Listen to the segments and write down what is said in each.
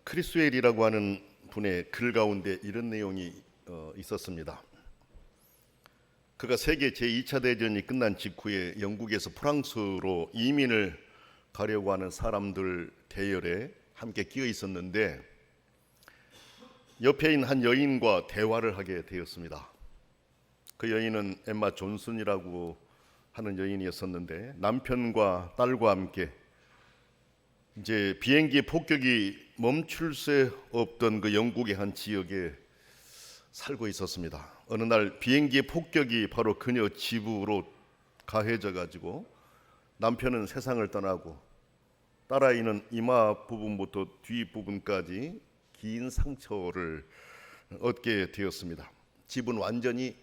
크리스웰이라고 하는 분의 글 가운데 이런 내용이 있었습니다. 그가 세계 제2차 대전이 끝난 직후에 영국에서 프랑스로 이민을 가려고 하는 사람들 대열에 함께 끼어 있었는데 옆에 있는 한 여인과 대화를 하게 되었습니다. 그 여인은 엠마 존슨이라고 하는 여인이었었는데 남편과 딸과 함께 이제 비행기 폭격이 멈출 새 없던 그 영국의 한 지역에 살고 있었습니다. 어느 날 비행기의 폭격이 바로 그녀 집으로 가해져 가지고 남편은 세상을 떠나고 딸아이는 이마 부분부터 뒷부분까지 긴 상처를 얻게 되었습니다. 집은 완전히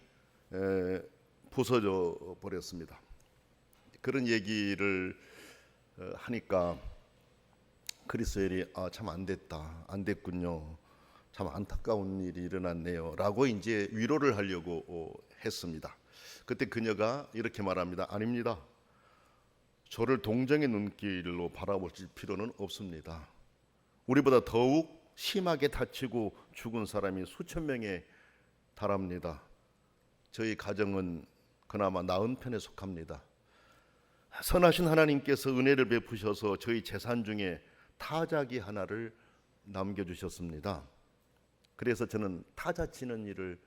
부서져 버렸습니다. 그런 얘기를 하니까 크리스웰이 참 안 됐군요. 참 안타까운 일이 일어났네요. 라고 이제 위로를 하려고 했습니다. 그때 그녀가 이렇게 말합니다. 아닙니다. 저를 동정의 눈길로 바라보실 필요는 없습니다. 우리보다 더욱 심하게 다치고 죽은 사람이 수천 명에 달합니다. 저희 가정은 그나마 나은 편에 속합니다. 선하신 하나님께서 은혜를 베푸셔서 저희 재산 중에 타자기 하나를 남겨주셨습니다. 그래서 저는 타자 치는 일을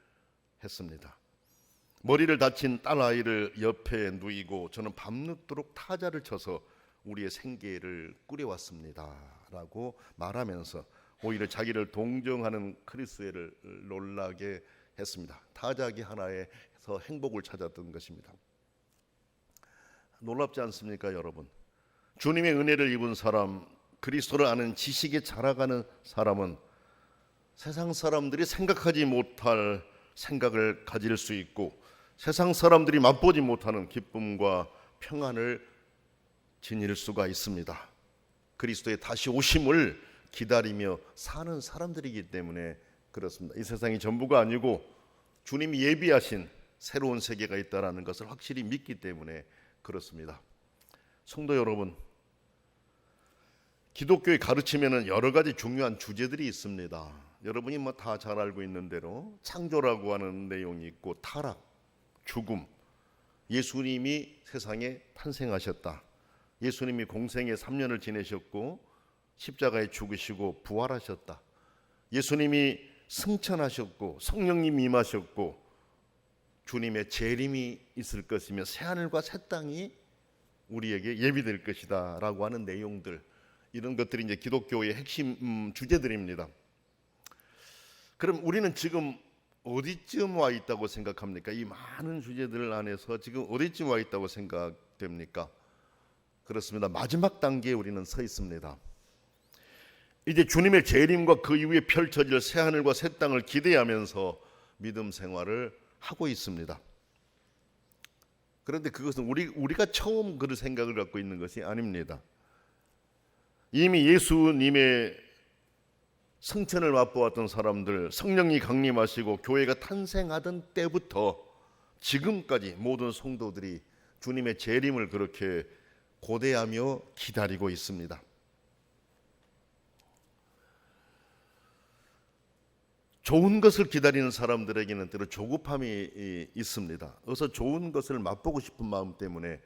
했습니다. 머리를 다친 딸아이를 옆에 누이고 저는 밤늦도록 타자를 쳐서 우리의 생계를 꾸려왔습니다. 라고 말하면서 오히려 자기를 동정하는 크리스웰을 놀라게 했습니다. 타자기 하나에서 행복을 찾았던 것입니다. 놀랍지 않습니까, 여러분? 주님의 은혜를 입은 사람, 그리스도를 아는 지식에 자라가는 사람은 세상 사람들이 생각하지 못할 생각을 가질 수 있고 세상 사람들이 맛보지 못하는 기쁨과 평안을 지닐 수가 있습니다. 그리스도의 다시 오심을 기다리며 사는 사람들이기 때문에 그렇습니다. 이 세상이 전부가 아니고 주님이 예비하신 새로운 세계가 있다는 것을 확실히 믿기 때문에 그렇습니다. 성도 여러분, 기독교의 가르침에는 여러 가지 중요한 주제들이 있습니다. 여러분이 다 잘 알고 있는 대로 창조라고 하는 내용이 있고 타락, 죽음, 예수님이 세상에 탄생하셨다. 예수님이 공생에 3년을 지내셨고 십자가에 죽으시고 부활하셨다. 예수님이 승천하셨고 성령님이 임하셨고 주님의 재림이 있을 것이며 새하늘과 새 땅이 우리에게 예비될 것이다 라고 하는 내용들, 이런 것들이 이제 기독교의 핵심 주제들입니다. 그럼 우리는 지금 어디쯤 와 있다고 생각합니까? 이 많은 주제들 안에서 지금 어디쯤 와 있다고 생각됩니까? 그렇습니다. 마지막 단계에 우리는 서 있습니다. 이제 주님의 재림과 그 이후에 펼쳐질 새하늘과 새 땅을 기대하면서 믿음 생활을 하고 있습니다. 그런데 그것은 우리가 처음 그런 생각을 갖고 있는 것이 아닙니다. 이미 예수님의 승천을 맛보았던 사람들, 성령이 강림하시고 교회가 탄생하던 때부터 지금까지 모든 성도들이 주님의 재림을 그렇게 고대하며 기다리고 있습니다. 좋은 것을 기다리는 사람들에게는 때로 조급함이 있습니다. 어서 좋은 것을 맛보고 싶은 마음 때문에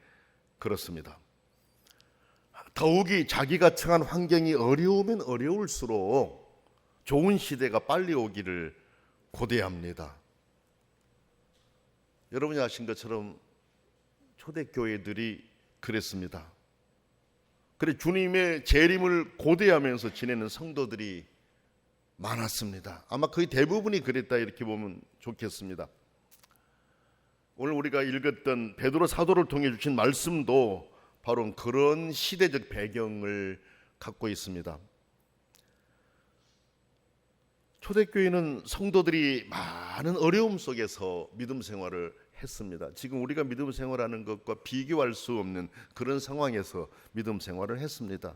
그렇습니다. 더욱이 자기가 처한 환경이 어려우면 어려울수록 좋은 시대가 빨리 오기를 고대합니다. 여러분이 아신 것처럼 초대교회들이 그랬습니다. 그래 주님의 재림을 고대하면서 지내는 성도들이 많았습니다. 아마 거의 대부분이 그랬다 이렇게 보면 좋겠습니다. 오늘 우리가 읽었던 베드로 사도를 통해 주신 말씀도 바로 그런 시대적 배경을 갖고 있습니다. 초대교회는 성도들이 많은 어려움 속에서 믿음 생활을 했습니다. 지금 우리가 믿음 생활하는 것과 비교할 수 없는 그런 상황에서 믿음 생활을 했습니다.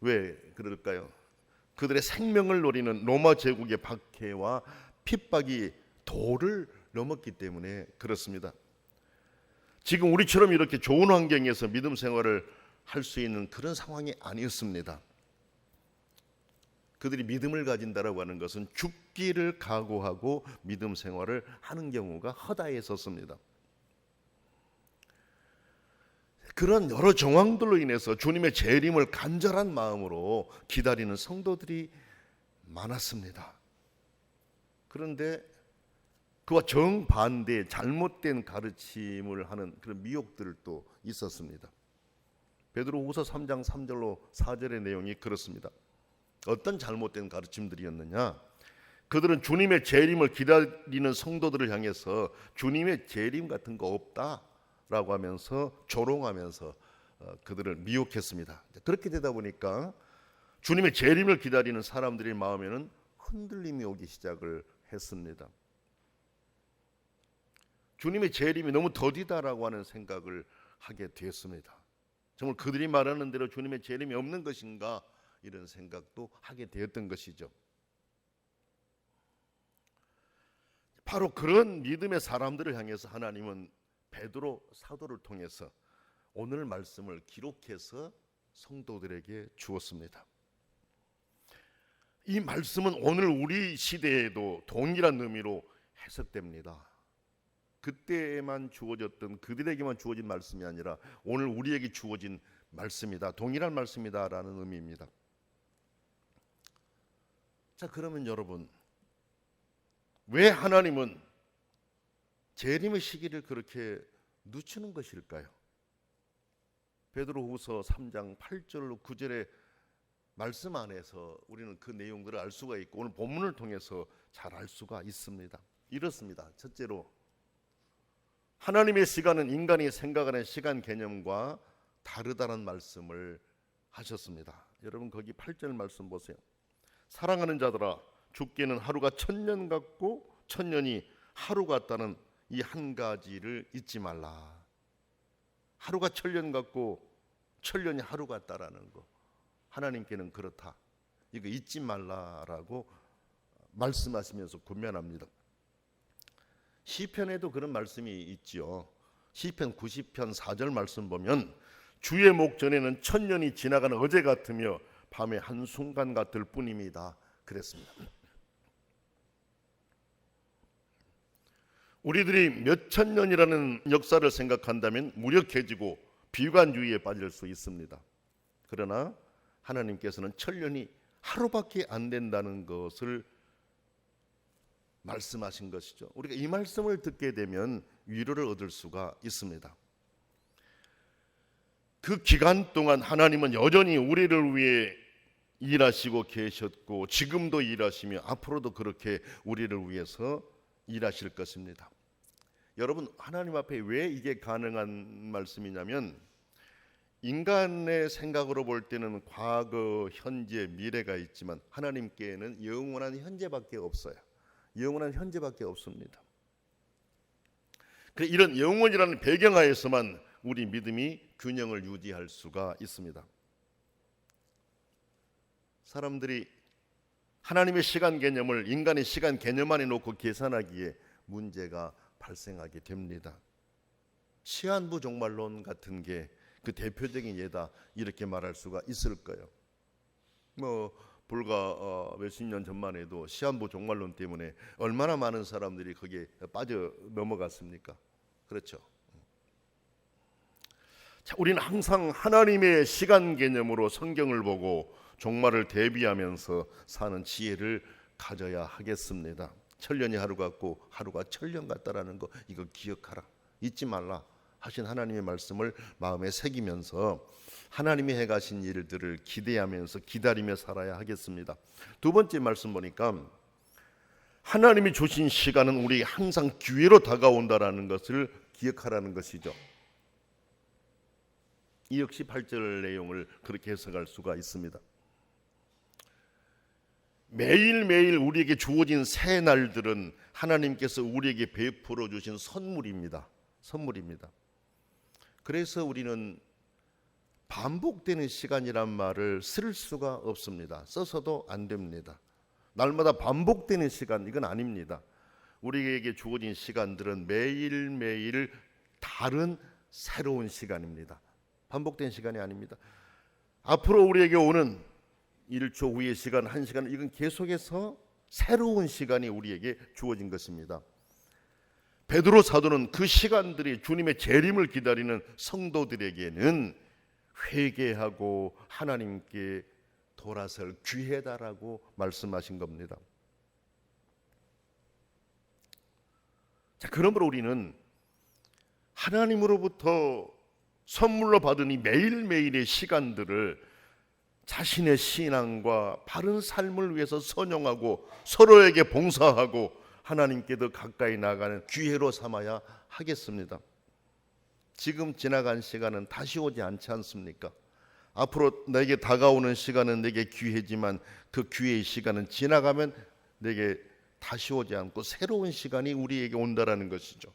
왜 그럴까요? 그들의 생명을 노리는 로마 제국의 박해와 핍박이 도를 넘었기 때문에 그렇습니다. 지금 우리처럼 이렇게 좋은 환경에서 믿음 생활을 할 수 있는 그런 상황이 아니었습니다. 그들이 믿음을 가진다라고 하는 것은 죽기를 각오하고 믿음 생활을 하는 경우가 허다했었습니다. 그런 여러 정황들로 인해서 주님의 재림을 간절한 마음으로 기다리는 성도들이 많았습니다. 그런데 그와 정반대의 잘못된 가르침을 하는 그런 미혹들도 있었습니다. 베드로후서 3장 3절로 4절의 내용이 그렇습니다. 어떤 잘못된 가르침들이었느냐? 그들은 주님의 재림을 기다리는 성도들을 향해서 주님의 재림 같은 거 없다라고 하면서 조롱하면서 그들을 미혹했습니다. 그렇게 되다 보니까 주님의 재림을 기다리는 사람들의 마음에는 흔들림이 오기 시작을 했습니다. 주님의 재림이 너무 더디다라고 하는 생각을 하게 되었습니다. 정말 그들이 말하는 대로 주님의 재림이 없는 것인가, 이런 생각도 하게 되었던 것이죠. 바로 그런 믿음의 사람들을 향해서 하나님은 베드로 사도를 통해서 오늘 말씀을 기록해서 성도들에게 주었습니다. 이 말씀은 오늘 우리 시대에도 동일한 의미로 해석됩니다. 그때만 주어졌던, 그들에게만 주어진 말씀이 아니라 오늘 우리에게 주어진 말씀이다, 동일한 말씀이다라는 의미입니다. 자, 그러면 여러분, 왜 하나님은 재림의 시기를 그렇게 늦추는 것일까요? 베드로후서 3장 8절로 9절의 말씀 안에서 우리는 그 내용들을 알 수가 있고 오늘 본문을 통해서 잘 알 수가 있습니다. 이렇습니다. 첫째로, 하나님의 시간은 인간이 생각하는 시간 개념과 다르다는 말씀을 하셨습니다. 여러분 거기 8절 말씀 보세요. 사랑하는 자들아, 죽게는 하루가 1000년 같고 1000년이 하루 같다는 이 한 가지를 잊지 말라. 하루가 1000년 같고 1000년이 하루 같다라는 거, 하나님께는 그렇다, 이거 잊지 말라라고 말씀하시면서 권면합니다. 시편에도 그런 말씀이 있지요. 시편 90편 4절 말씀 보면 주의 목전에는 1000년이 지나가는 어제 같으며 밤의 한순간 같을 뿐입니다, 그랬습니다. 우리들이 몇천 년이라는 역사를 생각한다면 무력해지고 비관주의에 빠질 수 있습니다. 그러나 하나님께서는 1000년이 하루밖에 안 된다는 것을 말씀하신 것이죠. 우리가 이 말씀을 듣게 되면 위로를 얻을 수가 있습니다. 그 기간 동안 하나님은 여전히 우리를 위해 일하시고 계셨고 지금도 일하시며 앞으로도 그렇게 우리를 위해서 일하실 것입니다. 여러분, 하나님 앞에 왜 이게 가능한 말씀이냐면, 인간의 생각으로 볼 때는 과거, 현재, 미래가 있지만 하나님께는 영원한 현재밖에 없어요. 영원한 현재밖에 없습니다. 이런 영원이라는 배경하에서만 우리 믿음이 균형을 유지할 수가 있습니다. 사람들이 하나님의 시간 개념을 인간의 시간 개념 안에 놓고 계산하기에 문제가 발생하게 됩니다. 시한부 종말론 같은 게 그 대표적인 예다, 이렇게 말할 수가 있을 거예요. 불과 몇십 년 전만 해도 시한부 종말론 때문에 얼마나 많은 사람들이 거기에 빠져 넘어갔습니까? 그렇죠. 자, 우리는 항상 하나님의 시간 개념으로 성경을 보고 종말을 대비하면서 사는 지혜를 가져야 하겠습니다. 1000년이 하루 같고 하루가 1000년 같다라는 거, 이거 기억하라, 잊지 말라 하신 하나님의 말씀을 마음에 새기면서 하나님이 해가신 일들을 기대하면서 기다리며 살아야 하겠습니다. 두 번째 말씀 보니까 하나님이 주신 시간은 우리 항상 기회로 다가온다라는 것을 기억하라는 것이죠. 이 역시 8절 내용을 그렇게 해석할 수가 있습니다. 매일매일 우리에게 주어진 새 날들은 하나님께서 우리에게 베풀어 주신 선물입니다. 선물입니다. 그래서 우리는 반복되는 시간이란 말을 쓸 수가 없습니다. 써서도 안 됩니다. 날마다 반복되는 시간, 이건 아닙니다. 우리에게 주어진 시간들은 매일매일 다른 새로운 시간입니다. 반복된 시간이 아닙니다. 앞으로 우리에게 오는 1초 후의 시간, 1시간, 이건 계속해서 새로운 시간이 우리에게 주어진 것입니다. 베드로 사도는 그 시간들이 주님의 재림을 기다리는 성도들에게는 회개하고 하나님께 돌아설 기회다라고 말씀하신 겁니다. 자, 그러므로 우리는 하나님으로부터 선물로 받은 이 매일매일의 시간들을 자신의 신앙과 바른 삶을 위해서 선용하고 서로에게 봉사하고 하나님께 더 가까이 나가는 기회로 삼아야 하겠습니다. 지금 지나간 시간은 다시 오지 않지 않습니까? 앞으로 내게 다가오는 시간은 내게 기회지만 그 기회의 시간은 지나가면 내게 다시 오지 않고 새로운 시간이 우리에게 온다라는 것이죠.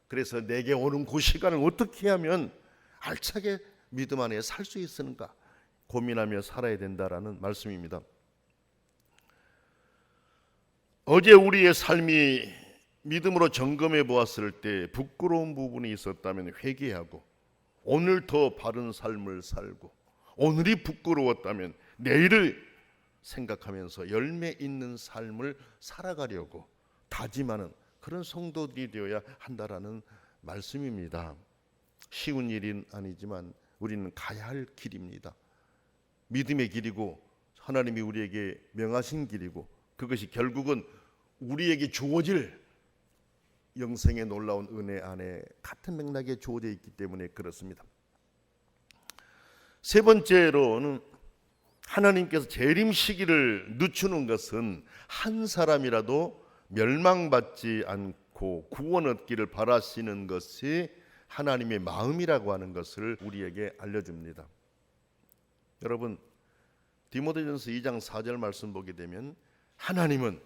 그래서 내게 오는 그 시간을 어떻게 하면 알차게 믿음 안에 살 수 있을까 고민하며 살아야 된다라는 말씀입니다. 어제 우리의 삶이 믿음으로 점검해 보았을 때 부끄러운 부분이 있었다면 회개하고 오늘 더 바른 삶을 살고 오늘이 부끄러웠다면 내일을 생각하면서 열매 있는 삶을 살아가려고 다짐하는 그런 성도들이 되어야 한다라는 말씀입니다. 쉬운 일은 아니지만 우리는 가야 할 길입니다. 믿음의 길이고 하나님이 우리에게 명하신 길이고 그것이 결국은 우리에게 주어질 영생의 놀라운 은혜 안에 같은 맥락에 주어져 있기 때문에 그렇습니다. 세 번째로는 하나님께서 재림 시기를 늦추는 것은 한 사람이라도 멸망받지 않고 구원 얻기를 바라시는 것이 하나님의 마음이라고 하는 것을 우리에게 알려줍니다. 여러분, 디모데전서 2장 4절 말씀 보게 되면 하나님은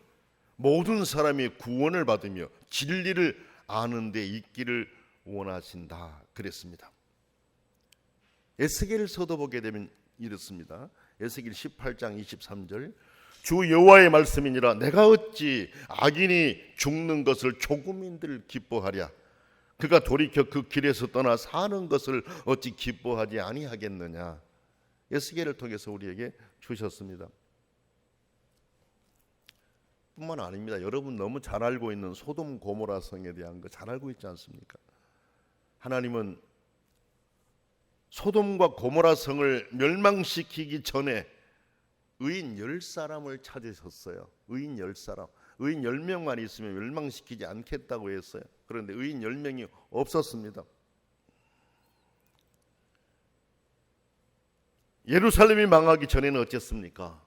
모든 사람이 구원을 받으며 진리를 아는 데 있기를 원하신다 그랬습니다. 에스겔서도 보게 되면 이렇습니다. 에스겔 18장 23절 주 여호와의 말씀이니라 내가 어찌 악인이 죽는 것을 조금인들 기뻐하랴 그가 돌이켜 그 길에서 떠나 사는 것을 어찌 기뻐하지 아니하겠느냐. 에스겔을 통해서 우리에게 주셨습니다. 뿐만 아닙니다. 여러분 너무 잘 알고 있는 소돔 고모라 성에 대한 거 잘 알고 있지 않습니까? 하나님은 소돔과 고모라 성을 멸망시키기 전에 의인 10사람을 찾으셨어요. 의인 10사람. 의인 10명만 있으면 멸망시키지 않겠다고 했어요. 그런데 의인 10명이 없었습니다. 예루살렘이 망하기 전에는 어땠습니까?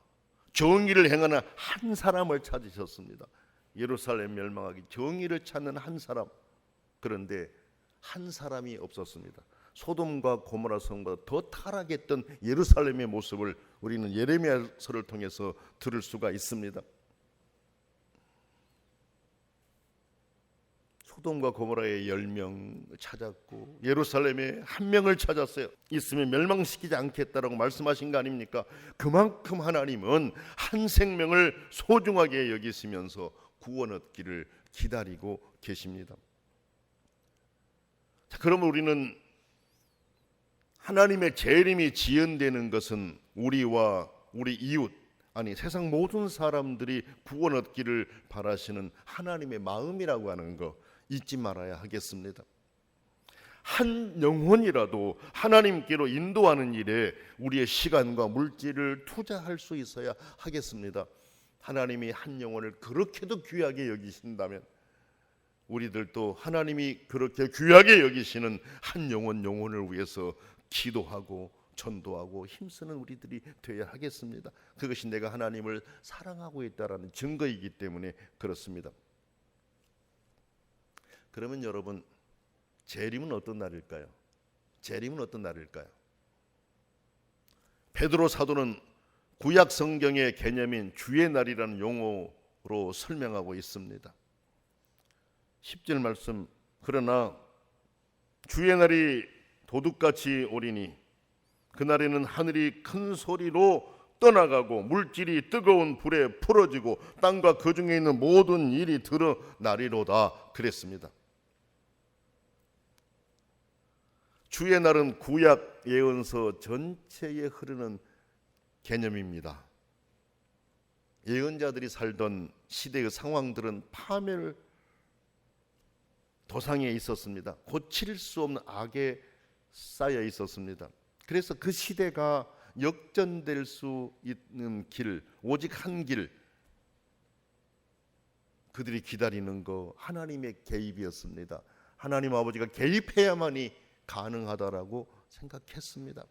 정의를 행하는 한 사람을 찾으셨습니다. 예루살렘 멸망하기 정의를 찾는 한 사람. 그런데 한 사람이 없었습니다. 소돔과 고모라 성보다 더 타락했던 예루살렘의 모습을 우리는 예레미야서를 통해서 들을 수가 있습니다. 소돔과 고모라의 10명 찾았고 예루살렘에 한 명을 찾았어요. 있으면 멸망시키지 않겠다라고 말씀하신 거 아닙니까? 그만큼 하나님은 한 생명을 소중하게 여기시면서 구원 얻기를 기다리고 계십니다. 자, 그러면 우리는 하나님의 재림이 지연되는 것은 우리와 우리 이웃 아니 세상 모든 사람들이 구원 얻기를 바라시는 하나님의 마음이라고 하는 거 잊지 말아야 하겠습니다. 한 영혼이라도 하나님께로 인도하는 일에 우리의 시간과 물질을 투자할 수 있어야 하겠습니다. 하나님이 한 영혼을 그렇게도 귀하게 여기신다면 우리들도 하나님이 그렇게 귀하게 여기시는 한 영혼을 위해서 기도하고 전도하고 힘쓰는 우리들이 되어야 하겠습니다. 그것이 내가 하나님을 사랑하고 있다라는 증거이기 때문에 그렇습니다. 그러면 여러분, 재림은 어떤 날일까요? 재림은 어떤 날일까요? 베드로 사도는 구약 성경의 개념인 주의 날이라는 용어로 설명하고 있습니다. 10절 말씀, 그러나 주의 날이 도둑같이 오리니 그날에는 하늘이 큰 소리로 떠나가고 물질이 뜨거운 불에 풀어지고 땅과 그 중에 있는 모든 일이 드러나리로다 그랬습니다. 주의 날은 구약 예언서 전체에 흐르는 개념입니다. 예언자들이 살던 시대의 상황들은 파멸 도상에 있었습니다. 고칠 수 없는 악에 쌓여 있었습니다. 그래서 그 시대가 역전될 수 있는 길, 오직 한 길, 그들이 기다리는 거 하나님의 개입이었습니다. 하나님 아버지가 개입해야만이 가능하다라고 생각했습니다.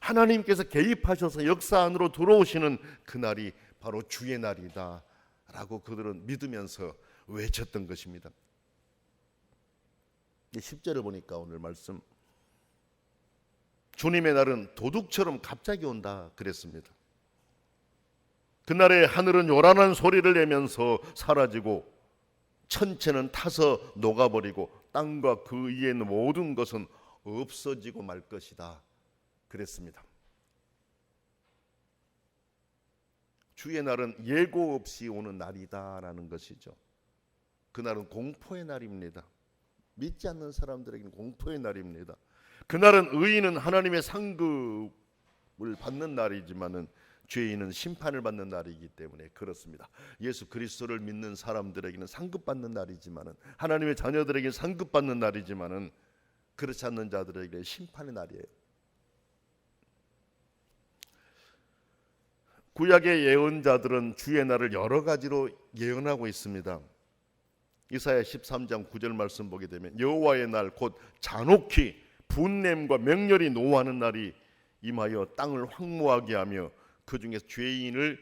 하나님께서 개입하셔서 역사 안으로 들어오시는 그날이 바로 주의 날이다 라고 그들은 믿으면서 외쳤던 것입니다. 10절을 보니까 오늘 말씀, 주님의 날은 도둑처럼 갑자기 온다 그랬습니다. 그날에 하늘은 요란한 소리를 내면서 사라지고 천체는 타서 녹아버리고 땅과 그 위에 있는 모든 것은 없어지고 말 것이다 그랬습니다. 주의 날은 예고 없이 오는 날이다라는 것이죠. 그날은 공포의 날입니다. 믿지 않는 사람들에게는 공포의 날입니다. 그날은 의인은 하나님의 상급을 받는 날이지만은 죄인은 심판을 받는 날이기 때문에 그렇습니다. 예수 그리스도를 믿는 사람들에게는 상급받는 날이지만은, 하나님의 자녀들에게는 상급받는 날이지만은, 그렇지 않는 자들에게 심판의 날이에요. 구약의 예언자들은 주의 날을 여러 가지로 예언하고 있습니다. 이사야 13장 9절 말씀 보게 되면 여호와의 날 곧 잔혹히 분냄과 맹렬히 노하는 날이 임하여 땅을 황무하게 하며 그 중에 죄인을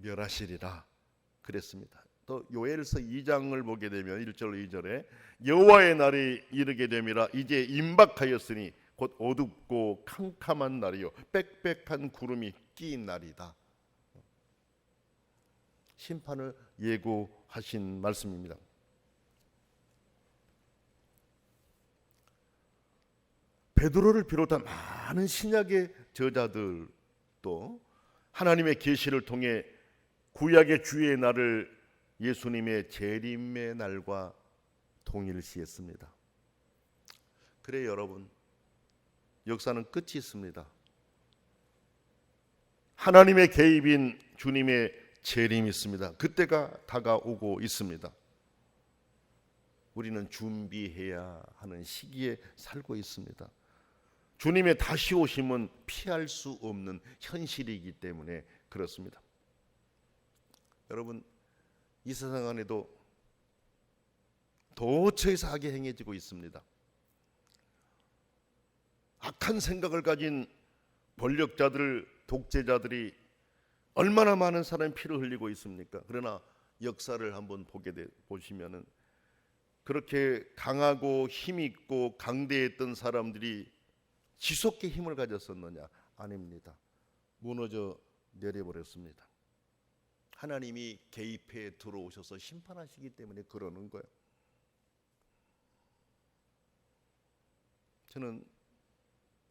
멸하시리라 그랬습니다. 또 요엘서 2장을 보게 되면 1절 2절에 여호와의 날이 이르게 됨이라 이제 임박하였으니 곧 어둡고 캄캄한 날이요 빽빽한 구름이 끼인 날이다. 심판을 예고하신 말씀입니다. 베드로를 비롯한 많은 신약의 저자들도 하나님의 계시를 통해 구약의 주의 날을 예수님의 재림의 날과 동일시했습니다. 그래 여러분, 역사는 끝이 있습니다. 하나님의 개입인 주님의 재림이 있습니다. 그때가 다가오고 있습니다. 우리는 준비해야 하는 시기에 살고 있습니다. 주님의 다시 오심은 피할 수 없는 현실이기 때문에 그렇습니다. 여러분, 이 세상 안에도 도처에 악이 행해지고 있습니다. 악한 생각을 가진 권력자들, 독재자들이 얼마나 많은 사람이 피를 흘리고 있습니까? 그러나 역사를 한번 보시면은 그렇게 강하고 힘있고 강대했던 사람들이 지속게 힘을 가졌었느냐? 아닙니다. 무너져 내려버렸습니다. 하나님이 개입해 들어오셔서 심판하시기 때문에 그러는 거예요. 저는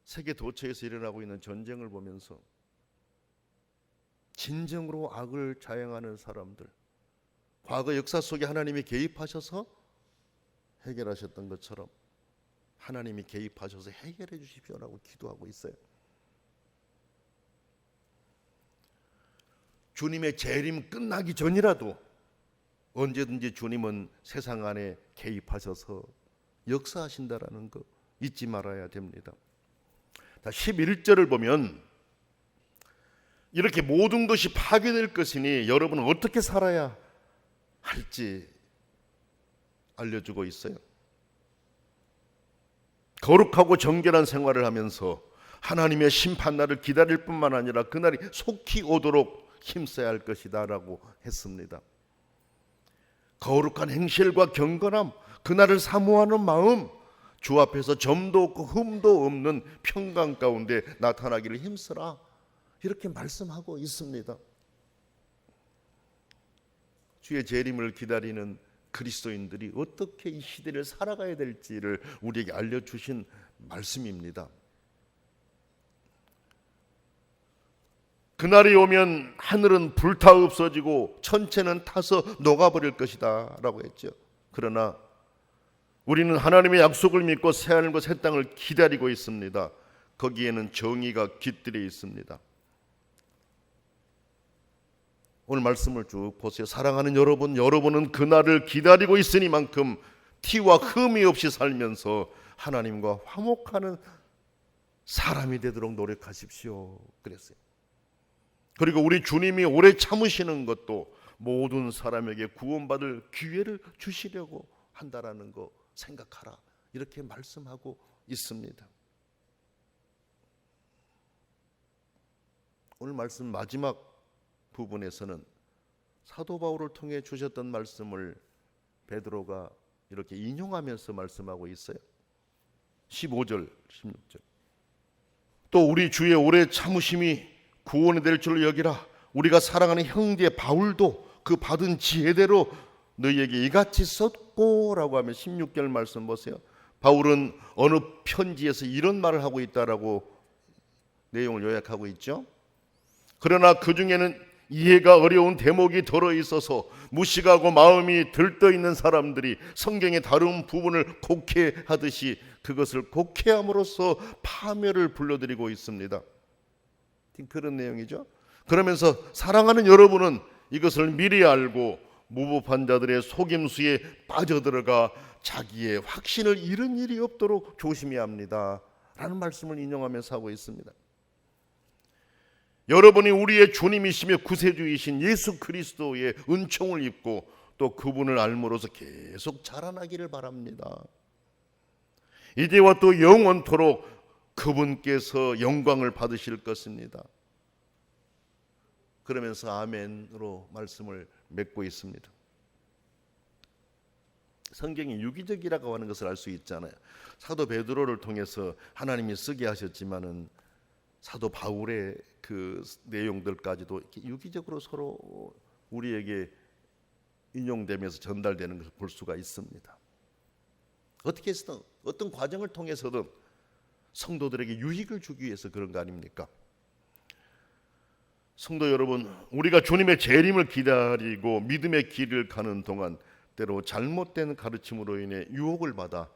세계 도처에서 일어나고 있는 전쟁을 보면서 진정으로 악을 자행하는 사람들, 과거 역사 속에 하나님이 개입하셔서 해결하셨던 것처럼 하나님이 개입하셔서 해결해 주십시오라고 기도하고 있어요. 주님의 재림 끝나기 전이라도 언제든지 주님은 세상 안에 개입하셔서 역사하신다라는 거 잊지 말아야 됩니다. 11절을 보면 이렇게 모든 것이 파괴될 것이니 여러분은 어떻게 살아야 할지 알려주고 있어요. 거룩하고 정결한 생활을 하면서 하나님의 심판날을 기다릴 뿐만 아니라 그날이 속히 오도록 힘써야 할 것이다 라고 했습니다. 거룩한 행실과 경건함, 그날을 사모하는 마음, 주 앞에서 점도 없고 흠도 없는 평강 가운데 나타나기를 힘쓰라, 이렇게 말씀하고 있습니다. 주의 재림을 기다리는 그리스도인들이 어떻게 이 시대를 살아가야 될지를 우리에게 알려주신 말씀입니다. 그날이 오면 하늘은 불타 없어지고 천체는 타서 녹아버릴 것이다 라고 했죠. 그러나 우리는 하나님의 약속을 믿고 새하늘과 새 땅을 기다리고 있습니다. 거기에는 정의가 깃들여 있습니다. 오늘 말씀을 쭉 보세요. 사랑하는 여러분, 여러분은 그날을 기다리고 있으니만큼 티와 흠이 없이 살면서 하나님과 화목하는 사람이 되도록 노력하십시오. 그랬어요. 그리고 우리 주님이 오래 참으시는 것도 모든 사람에게 구원받을 기회를 주시려고 한다라는 거 생각하라. 이렇게 말씀하고 있습니다. 오늘 말씀 마지막 부분에서는 사도 바울을 통해 주셨던 말씀을 베드로가 이렇게 인용하면서 말씀하고 있어요. 15절, 16절. 또 우리 주의 오래 참으심이 구원이 될 줄로 여기라. 우리가 사랑하는 형제 바울도 그 받은 지혜대로 너희에게 이같이 썼고라고 하면 16절 말씀 보세요. 바울은 어느 편지에서 이런 말을 하고 있다라고 내용을 요약하고 있죠. 그러나 그 중에는 이해가 어려운 대목이 들어있어서 무식하고 마음이 들떠있는 사람들이 성경의 다른 부분을 곡해하듯이 그것을 곡해함으로써 파멸을 불러들이고 있습니다. 그런 내용이죠. 그러면서 사랑하는 여러분은 이것을 미리 알고 무법한 자들의 속임수에 빠져들어가 자기의 확신을 잃은 일이 없도록 조심해야 합니다 라는 말씀을 인용하면서 하고 있습니다. 여러분이 우리의 주님이시며 구세주이신 예수 그리스도의 은총을 입고 또 그분을 알므로서 계속 자라나기를 바랍니다. 이제와 또 영원토록 그분께서 영광을 받으실 것입니다. 그러면서 아멘으로 말씀을 맺고 있습니다. 성경이 유기적이라고 하는 것을 알 수 있잖아요. 사도 베드로를 통해서 하나님이 쓰게 하셨지만은 사도 바울의 그 내용들까지도 이렇게 유기적으로 서로 우리에게 인용되면서 전달되는 것을 볼 수가 있습니다. 어떻게 해서든 어떤 과정을 통해서든 성도들에게 유익을 주기 위해서 그런 거 아닙니까? 성도 여러분, 우리가 주님의 재림을 기다리고 믿음의 길을 가는 동안 때로 잘못된 가르침으로 인해 유혹을 받아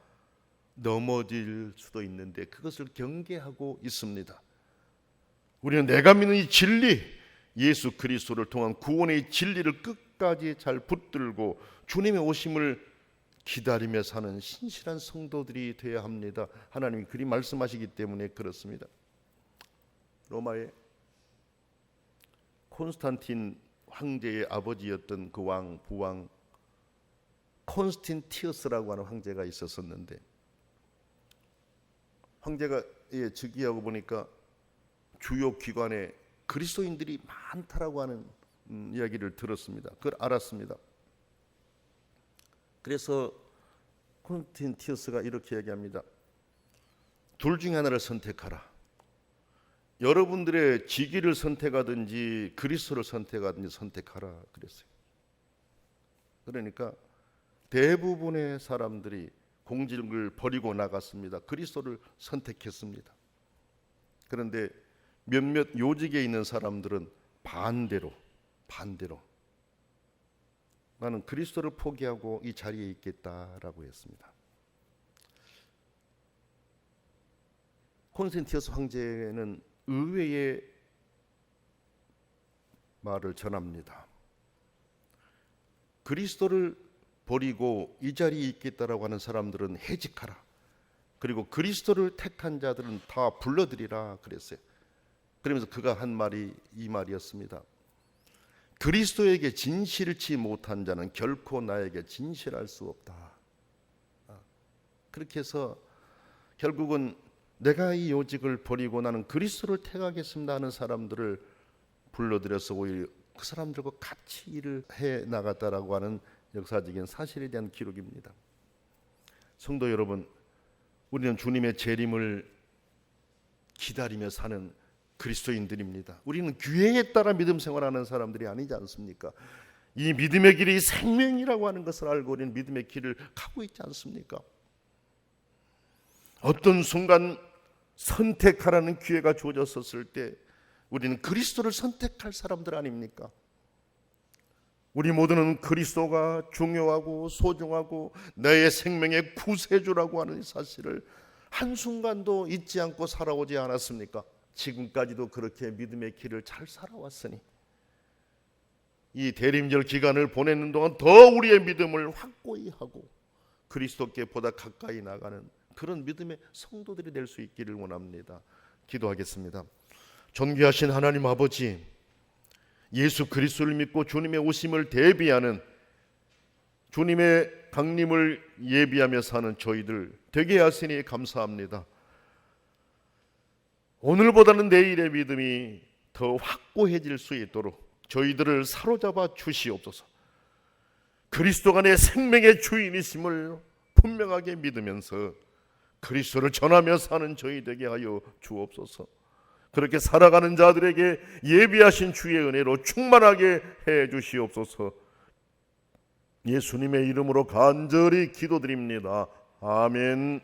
넘어질 수도 있는데 그것을 경계하고 있습니다. 우리는 내가 믿는 이 진리, 예수 그리스도를 통한 구원의 진리를 끝까지 잘 붙들고 주님의 오심을 기다리며 사는 신실한 성도들이 되어야 합니다. 하나님이 그리 말씀하시기 때문에 그렇습니다. 로마의 콘스탄틴 황제의 아버지였던 그 왕, 부왕 콘스탄티누스라고 하는 황제가 있었었는데, 황제가 즉위하고 보니까 주요 기관에 그리스도인들이 많다라고 하는 이야기를 들었습니다. 그걸 알았습니다. 그래서 콘스탄티누스가 이렇게 얘기합니다. 둘 중에 하나를 선택하라. 여러분들의 직위를 선택하든지 그리스도를 선택하든지 선택하라 그랬어요. 그러니까 대부분의 사람들이 공직을 버리고 나갔습니다. 그리스도를 선택했습니다. 그런데 몇몇 요직에 있는 사람들은 반대로 나는 그리스도를 포기하고 이 자리에 있겠다라고 했습니다. 콘스탄티누스 황제는 의외의 말을 전합니다. 그리스도를 버리고 이 자리에 있겠다라고 하는 사람들은 해직하라. 그리고 그리스도를 택한 자들은 다 불러들이라 그랬어요. 그러면서 그가 한 말이 이 말이었습니다. 그리스도에게 진실치 못한 자는 결코 나에게 진실할 수 없다. 그렇게 해서 결국은 내가 이 요직을 버리고 나는 그리스도를 택하겠습니다 하는 사람들을 불러들여서 오히려 그 사람들과 같이 일을 해 나갔다라고 하는 역사적인 사실에 대한 기록입니다. 성도 여러분, 우리는 주님의 재림을 기다리며 사는 그리스도인들입니다. 우리는 기회에 따라 믿음 생활하는 사람들이 아니지 않습니까? 이 믿음의 길이 생명이라고 하는 것을 알고 우리는 믿음의 길을 가고 있지 않습니까? 어떤 순간 선택하라는 기회가 주어졌을 때 우리는 그리스도를 선택할 사람들 아닙니까? 우리 모두는 그리스도가 중요하고 소중하고 나의 생명의 구세주라고 하는 사실을 한순간도 잊지 않고 살아오지 않았습니까? 지금까지도 그렇게 믿음의 길을 잘 살아왔으니 이 대림절 기간을 보내는 동안 더 우리의 믿음을 확고히 하고 그리스도께 보다 가까이 나가는 그런 믿음의 성도들이 될 수 있기를 원합니다. 기도하겠습니다. 존귀하신 하나님 아버지, 예수 그리스도를 믿고 주님의 오심을 대비하는, 주님의 강림을 예비하며 사는 저희들 되게 하시니 감사합니다. 오늘보다는 내일의 믿음이 더 확고해질 수 있도록 저희들을 사로잡아 주시옵소서. 그리스도가 내 생명의 주인이심을 분명하게 믿으면서 그리스도를 전하며 사는 저희 되게 하여 주옵소서. 그렇게 살아가는 자들에게 예비하신 주의 은혜로 충만하게 해 주시옵소서. 예수님의 이름으로 간절히 기도드립니다. 아멘.